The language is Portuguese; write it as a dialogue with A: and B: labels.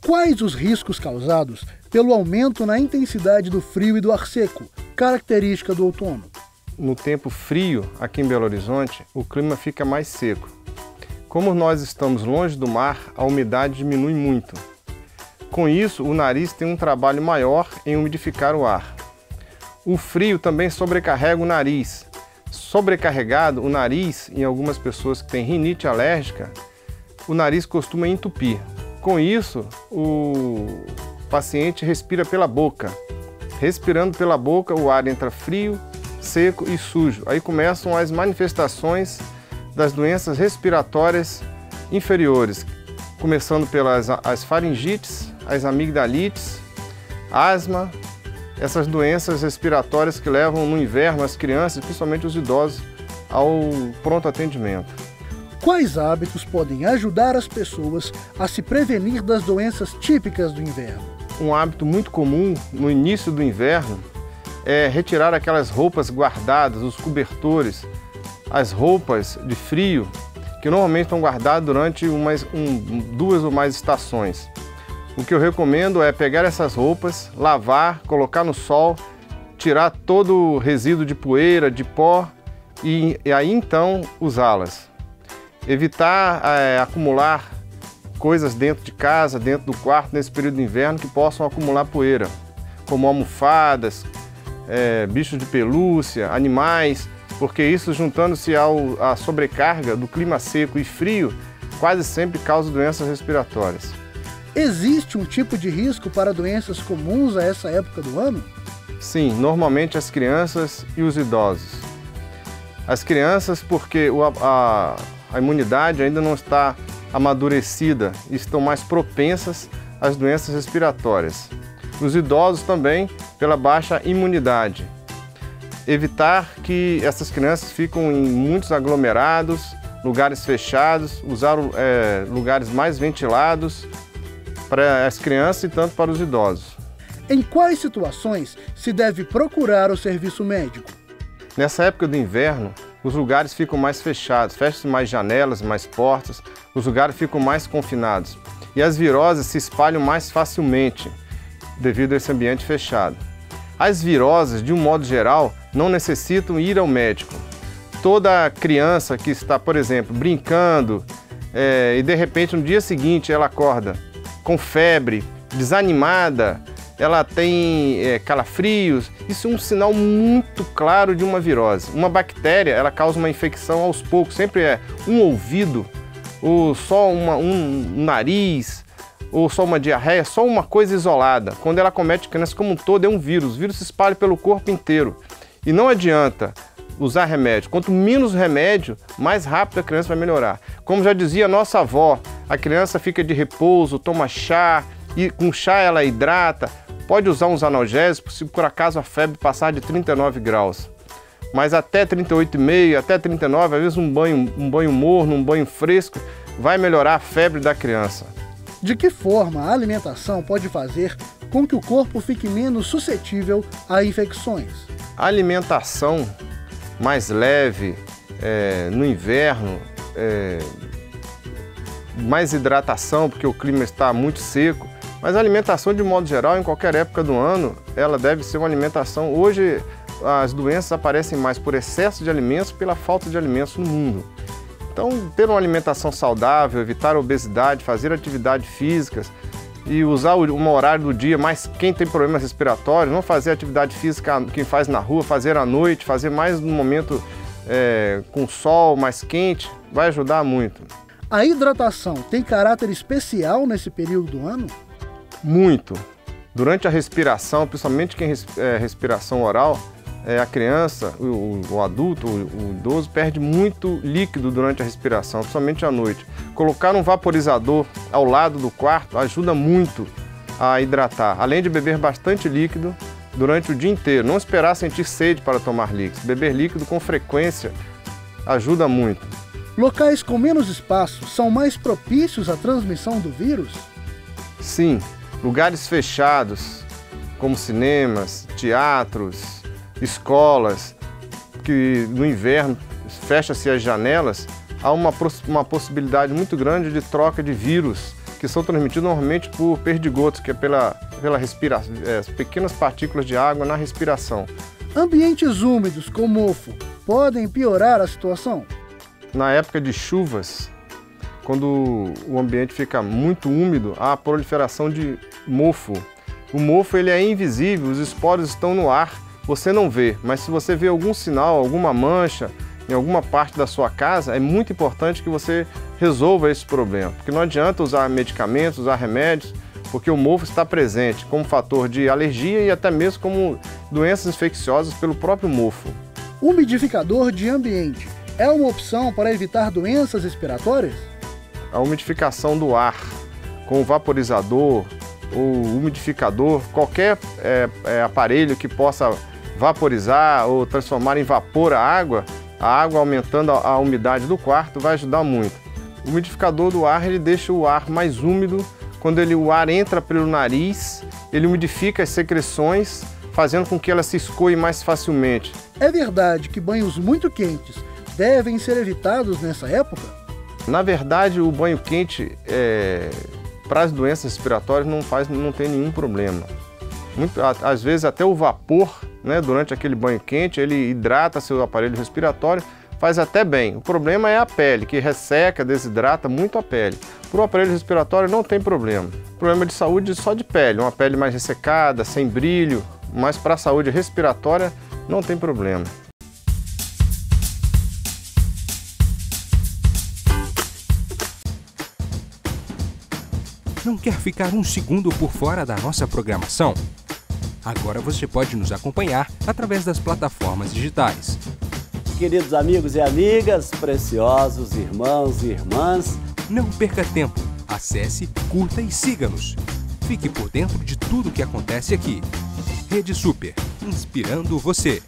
A: Quais os riscos causados pelo aumento na intensidade do frio e do ar seco, característica do outono?
B: No tempo frio, aqui em Belo Horizonte, o clima fica mais seco. Como nós estamos longe do mar, a umidade diminui muito. Com isso, o nariz tem um trabalho maior em umidificar o ar. O frio também sobrecarrega o nariz. Sobrecarregado, o nariz, em algumas pessoas que têm rinite alérgica, o nariz costuma entupir. Com isso, o paciente respira pela boca. Respirando pela boca, o ar entra frio, seco e sujo. Aí começam as manifestações das doenças respiratórias inferiores, começando pelas as faringites, as amigdalites, asma, essas doenças respiratórias que levam no inverno as crianças, principalmente os idosos, ao pronto atendimento.
A: Quais hábitos podem ajudar as pessoas a se prevenir das doenças típicas do inverno?
B: Um hábito muito comum no início do inverno é retirar aquelas roupas guardadas, os cobertores, as roupas de frio, que normalmente estão guardadas durante duas ou mais estações. O que eu recomendo é pegar essas roupas, lavar, colocar no sol, tirar todo o resíduo de poeira, de pó e aí então usá-las. Evitar acumular coisas dentro de casa, dentro do quarto, nesse período de inverno que possam acumular poeira, como almofadas, bichos de pelúcia, animais, porque isso, juntando-se à sobrecarga do clima seco e frio, quase sempre causa doenças respiratórias.
A: Existe um tipo de risco para doenças comuns a essa época do ano?
B: Sim, normalmente as crianças e os idosos. As crianças, porque a imunidade ainda não está amadurecida e estão mais propensas às doenças respiratórias. Os idosos também, pela baixa imunidade. Evitar que essas crianças fiquem em muitos aglomerados, lugares fechados, usar lugares mais ventilados para as crianças e tanto para os idosos.
A: Em quais situações se deve procurar o serviço médico?
B: Nessa época do inverno, os lugares ficam mais fechados, fecham-se mais janelas, mais portas, os lugares ficam mais confinados e as viroses se espalham mais facilmente devido a esse ambiente fechado. As viroses, de um modo geral, não necessitam ir ao médico. Toda criança que está, por exemplo, brincando e de repente no dia seguinte ela acorda com febre, desanimada, ela tem calafrios, isso é um sinal muito claro de uma virose. Uma bactéria, ela causa uma infecção aos poucos, sempre é um ouvido, ou só um nariz, ou só uma diarreia, só uma coisa isolada. Quando ela comete a criança como um todo, é um vírus. O vírus se espalha pelo corpo inteiro. E não adianta usar remédio. Quanto menos remédio, mais rápido a criança vai melhorar. Como já dizia nossa avó, a criança fica de repouso, toma chá, e com chá ela hidrata. Pode usar uns analgésicos se por acaso a febre passar de 39 graus. Mas até 38,5, até 39, às vezes um banho morno, um banho fresco, vai melhorar a febre da criança.
A: De que forma a alimentação pode fazer com que o corpo fique menos suscetível a infecções?
B: A alimentação mais leve no inverno, mais hidratação, porque o clima está muito seco, mas a alimentação de modo geral, em qualquer época do ano, ela deve ser uma alimentação. Hoje as doenças aparecem mais por excesso de alimentos, pela falta de alimentos no mundo. Então, ter uma alimentação saudável, evitar a obesidade, fazer atividades físicas e usar um horário do dia, mas quem tem problemas respiratórios, não fazer atividade física quem faz na rua, fazer à noite, fazer mais no momento com sol mais quente, vai ajudar muito.
A: A hidratação tem caráter especial nesse período do ano?
B: Muito. Durante a respiração, principalmente quem respiração oral, a criança, o adulto, o idoso perde muito líquido durante a respiração, principalmente à noite. Colocar um vaporizador ao lado do quarto ajuda muito a hidratar, além de beber bastante líquido durante o dia inteiro. Não esperar sentir sede para tomar líquido. Beber líquido com frequência ajuda muito.
A: Locais com menos espaço são mais propícios à transmissão do vírus?
B: Sim, lugares fechados, como cinemas, teatros, escolas, que no inverno fecha-se as janelas, há uma possibilidade muito grande de troca de vírus que são transmitidos normalmente por perdigotos, que é pela respiração, pequenas partículas de água na respiração.
A: Ambientes úmidos com mofo podem piorar a situação?
B: Na época de chuvas, quando o ambiente fica muito úmido, há a proliferação de mofo. O mofo ele é invisível, os esporos estão no ar, você não vê, mas se você vê algum sinal, alguma mancha em alguma parte da sua casa, é muito importante que você resolva esse problema, porque não adianta usar medicamentos, usar remédios, porque o mofo está presente como fator de alergia e até mesmo como doenças infecciosas pelo próprio mofo.
A: Umidificador de ambiente é uma opção para evitar doenças respiratórias?
B: A umidificação do ar com vaporizador ou umidificador, qualquer aparelho que possa vaporizar ou transformar em vapor a água aumentando a umidade do quarto vai ajudar muito. O umidificador do ar ele deixa o ar mais úmido, quando o ar entra pelo nariz, ele umidifica as secreções, fazendo com que ela se escoe mais facilmente.
A: É verdade que banhos muito quentes devem ser evitados nessa época?
B: Na verdade, o banho quente para as doenças respiratórias não tem nenhum problema. Às vezes até o vapor, né, durante aquele banho quente, ele hidrata seu aparelho respiratório, faz até bem. O problema é a pele, que resseca, desidrata muito a pele. Para o aparelho respiratório não tem problema. Problema de saúde só de pele, uma pele mais ressecada, sem brilho, mas para a saúde respiratória não tem problema.
C: Não quer ficar um segundo por fora da nossa programação? Agora você pode nos acompanhar através das plataformas digitais.
D: Queridos amigos e amigas, preciosos irmãos e irmãs,
C: não perca tempo, acesse, curta e siga-nos. Fique por dentro de tudo o que acontece aqui. Rede Super, inspirando você.